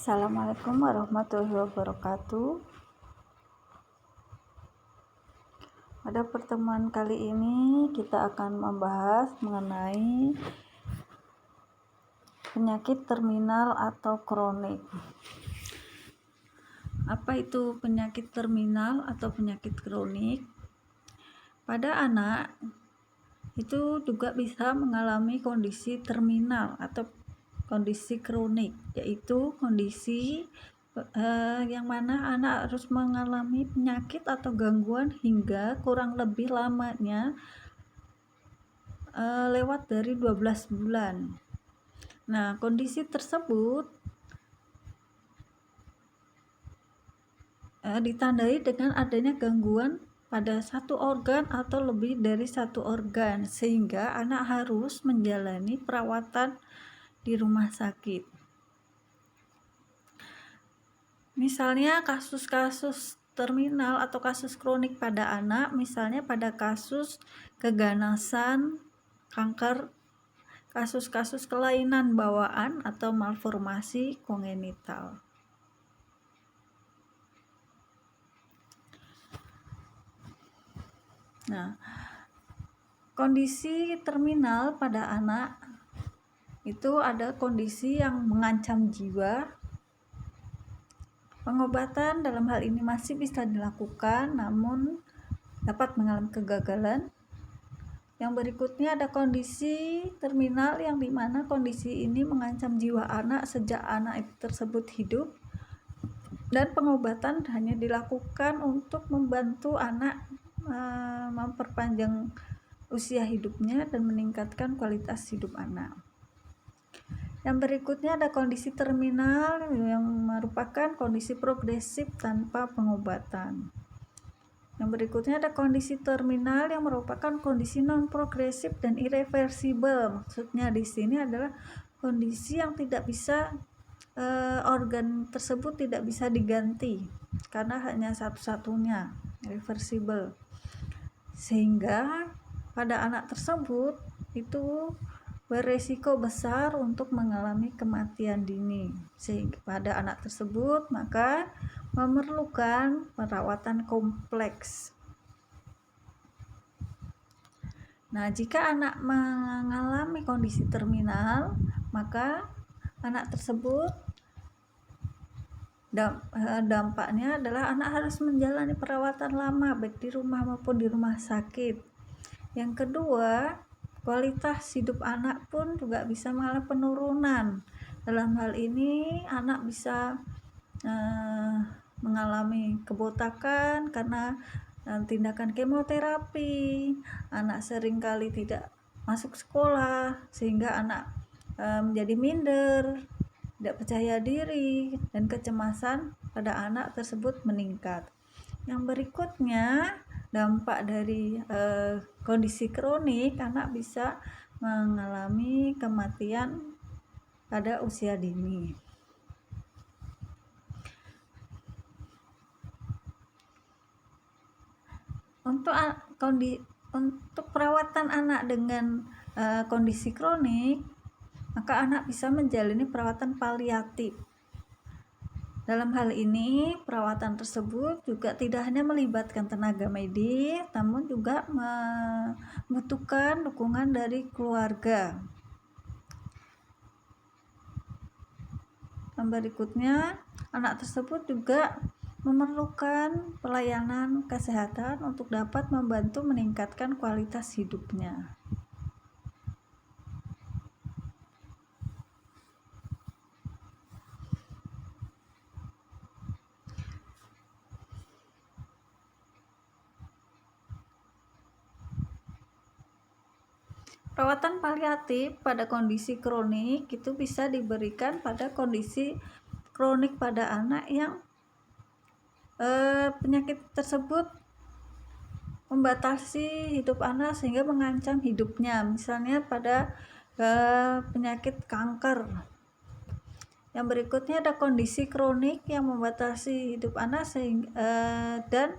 Assalamualaikum warahmatullahi wabarakatuh. Pada pertemuan kali ini kita akan membahas mengenai penyakit terminal atau kronik. Apa itu penyakit terminal atau penyakit kronik? Pada anak itu juga bisa mengalami kondisi terminal atau kondisi kronik, yaitu kondisi yang mana anak harus mengalami penyakit atau gangguan hingga kurang lebih lamanya lewat dari 12 bulan. Nah, kondisi tersebut ditandai dengan adanya gangguan pada satu organ atau lebih dari satu organ, sehingga anak harus menjalani perawatan di rumah sakit. Misalnya kasus-kasus terminal atau kasus kronik pada anak, misalnya pada kasus keganasan, kanker, kasus-kasus kelainan bawaan atau malformasi kongenital. Nah, kondisi terminal pada anak itu ada kondisi yang mengancam jiwa. Pengobatan dalam hal ini masih bisa dilakukan, namun dapat mengalami kegagalan. Yang berikutnya ada kondisi terminal yang dimana kondisi ini mengancam jiwa anak sejak anak tersebut hidup, dan pengobatan hanya dilakukan untuk membantu anak memperpanjang usia hidupnya dan meningkatkan kualitas hidup anak. Yang berikutnya ada kondisi terminal yang merupakan kondisi progresif tanpa pengobatan. Yang berikutnya ada kondisi terminal yang merupakan kondisi non progresif dan irreversibel. Maksudnya di sini adalah kondisi yang tidak bisa organ tersebut tidak bisa diganti karena hanya satu-satunya, irreversibel. Sehingga pada anak tersebut itu beresiko besar untuk mengalami kematian dini. Sehingga pada anak tersebut maka memerlukan perawatan kompleks. Nah, jika anak mengalami kondisi terminal, maka anak tersebut dampaknya adalah anak harus menjalani perawatan lama baik di rumah maupun di rumah sakit. Yang kedua, kualitas hidup anak pun juga bisa mengalami penurunan. Dalam hal ini anak bisa mengalami kebotakan karena tindakan kemoterapi. Anak seringkali tidak masuk sekolah sehingga anak menjadi minder, tidak percaya diri, dan kecemasan pada anak tersebut meningkat. Yang berikutnya, dampak dari kondisi kronik, anak bisa mengalami kematian pada usia dini. Untuk perawatan anak dengan kondisi kronik, maka anak bisa menjalani perawatan paliatif. Dalam hal ini, perawatan tersebut juga tidak hanya melibatkan tenaga medis, namun juga membutuhkan dukungan dari keluarga. Yang berikutnya, anak tersebut juga memerlukan pelayanan kesehatan untuk dapat membantu meningkatkan kualitas hidupnya. Perawatan paliatif pada kondisi kronik itu bisa diberikan pada kondisi kronik pada anak yang penyakit tersebut membatasi hidup anak sehingga mengancam hidupnya. Misalnya pada penyakit kanker. Yang berikutnya ada kondisi kronik yang membatasi hidup anak dan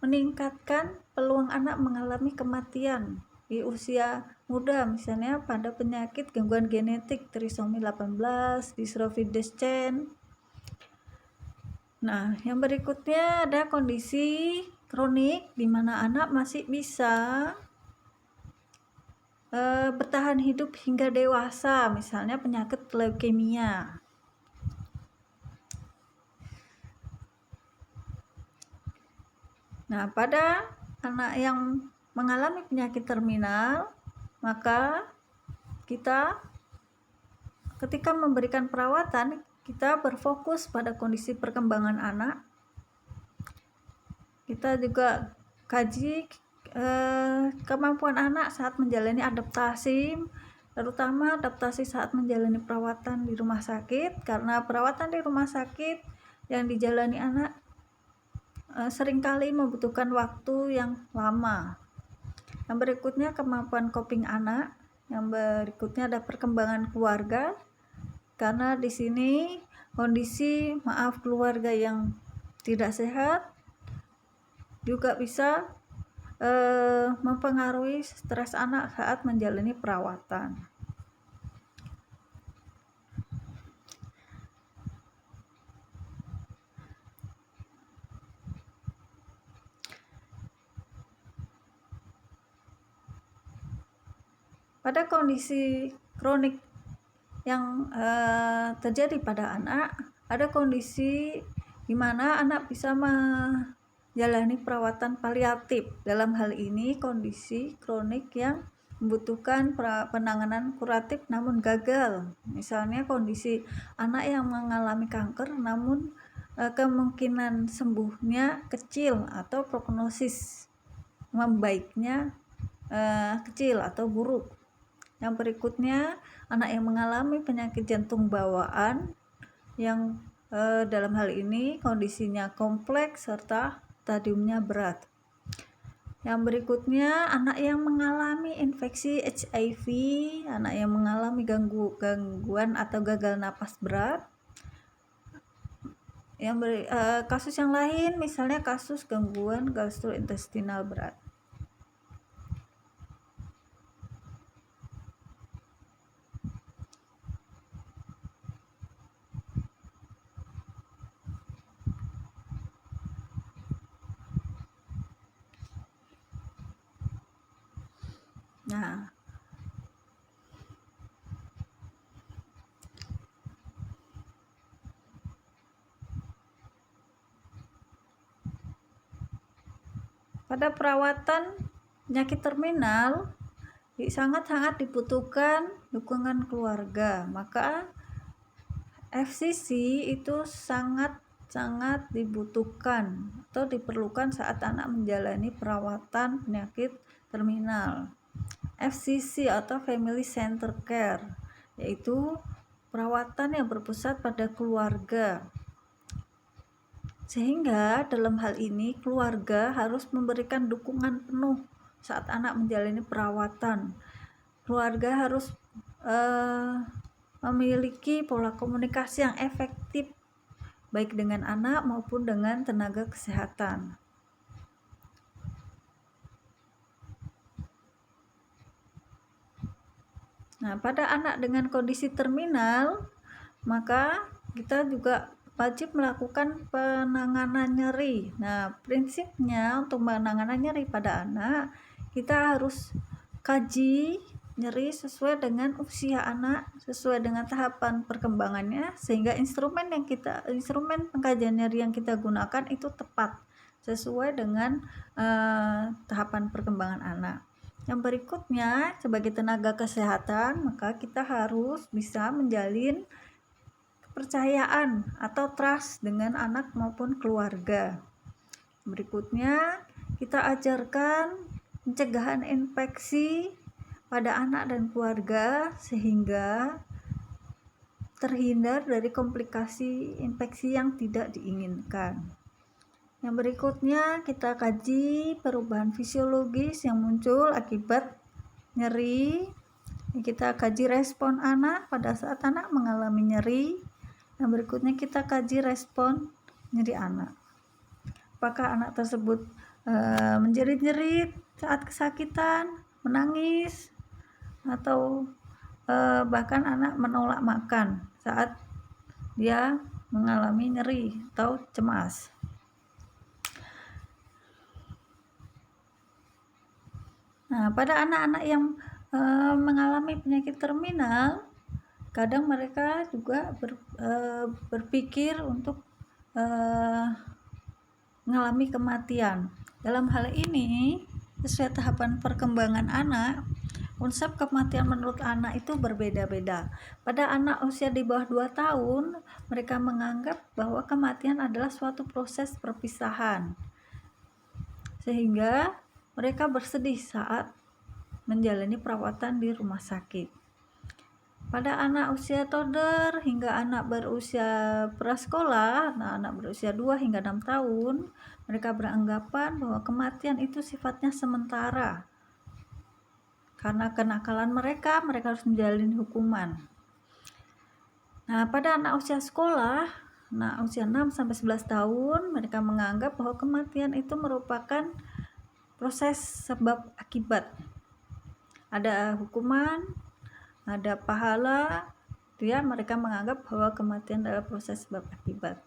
meningkatkan peluang anak mengalami kematian di usia muda, misalnya pada penyakit gangguan genetik trisomi 18, distrofi Duchenne. Nah, yang berikutnya ada kondisi kronik di mana anak masih bisa bertahan hidup hingga dewasa, misalnya penyakit leukemia. Nah, pada anak yang mengalami penyakit terminal, maka kita ketika memberikan perawatan, kita berfokus pada kondisi perkembangan anak. Kita juga kaji kemampuan anak saat menjalani adaptasi, terutama adaptasi saat menjalani perawatan di rumah sakit, karena perawatan di rumah sakit yang dijalani anak seringkali membutuhkan waktu yang lama. Yang berikutnya kemampuan coping anak, yang berikutnya ada perkembangan keluarga, karena di sini kondisi keluarga yang tidak sehat juga bisa mempengaruhi stres anak saat menjalani perawatan. Pada kondisi kronik yang terjadi pada anak, ada kondisi di mana anak bisa menjalani perawatan paliatif. Dalam hal ini kondisi kronik yang membutuhkan penanganan kuratif namun gagal. Misalnya kondisi anak yang mengalami kanker namun kemungkinan sembuhnya kecil atau prognosis membaiknya kecil atau buruk. Yang berikutnya anak yang mengalami penyakit jantung bawaan yang dalam hal ini kondisinya kompleks serta stadiumnya berat. Yang berikutnya anak yang mengalami infeksi HIV, anak yang mengalami gangguan atau gagal napas berat. Yang kasus yang lain misalnya kasus gangguan gastrointestinal berat. Nah, pada perawatan penyakit terminal sangat-sangat dibutuhkan dukungan keluarga. Maka FCC itu sangat dibutuhkan atau diperlukan saat anak menjalani perawatan penyakit terminal. FCC atau Family Center Care, yaitu perawatan yang berpusat pada keluarga. Sehingga dalam hal ini keluarga harus memberikan dukungan penuh saat anak menjalani perawatan. Keluarga harus memiliki pola komunikasi yang efektif baik dengan anak maupun dengan tenaga kesehatan. Nah, pada anak dengan kondisi terminal, maka kita juga wajib melakukan penanganan nyeri. Nah, prinsipnya untuk penanganan nyeri pada anak, kita harus kaji nyeri sesuai dengan usia anak, sesuai dengan tahapan perkembangannya, sehingga instrumen pengkajian nyeri yang kita gunakan itu tepat sesuai dengan tahapan perkembangan anak. Yang berikutnya, sebagai tenaga kesehatan, maka kita harus bisa menjalin kepercayaan atau trust dengan anak maupun keluarga. Berikutnya, kita ajarkan pencegahan infeksi pada anak dan keluarga sehingga terhindar dari komplikasi infeksi yang tidak diinginkan. Yang berikutnya, kita kaji perubahan fisiologis yang muncul akibat nyeri. Kita kaji respon anak pada saat anak mengalami nyeri. Yang berikutnya, kita kaji respon nyeri anak. Apakah anak tersebut menjerit-jerit saat kesakitan, menangis, atau bahkan anak menolak makan saat dia mengalami nyeri atau cemas. Nah, pada anak-anak yang mengalami penyakit terminal, kadang mereka juga berpikir untuk mengalami kematian. Dalam hal ini, sesuai tahapan perkembangan anak, konsep kematian menurut anak itu berbeda-beda. Pada anak usia di bawah 2 tahun, mereka menganggap bahwa kematian adalah suatu proses perpisahan, sehingga mereka bersedih saat menjalani perawatan di rumah sakit. Pada anak usia toddler hingga anak berusia prasekolah, anak berusia 2 hingga 6 tahun, mereka beranggapan bahwa kematian itu sifatnya sementara. Karena kenakalan mereka harus menjalani hukuman. Nah, pada anak usia sekolah, usia 6 sampai 11 tahun, mereka menganggap bahwa kematian itu merupakan proses sebab akibat. Ada hukuman, ada pahala, mereka menganggap bahwa kematian adalah proses sebab akibat.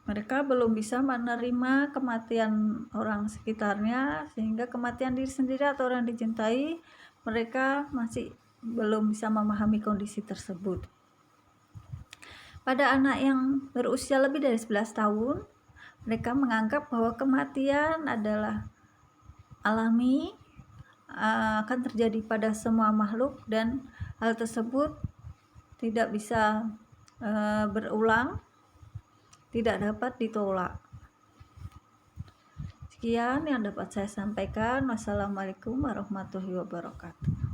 Mereka belum bisa menerima kematian orang sekitarnya, sehingga kematian diri sendiri atau orang dicintai, mereka masih belum bisa memahami kondisi tersebut. Pada anak yang berusia lebih dari 11 tahun, mereka menganggap bahwa kematian adalah alami, akan terjadi pada semua makhluk, dan hal tersebut tidak bisa berulang, tidak dapat ditolak. Sekian yang dapat saya sampaikan. Wassalamualaikum warahmatullahi wabarakatuh.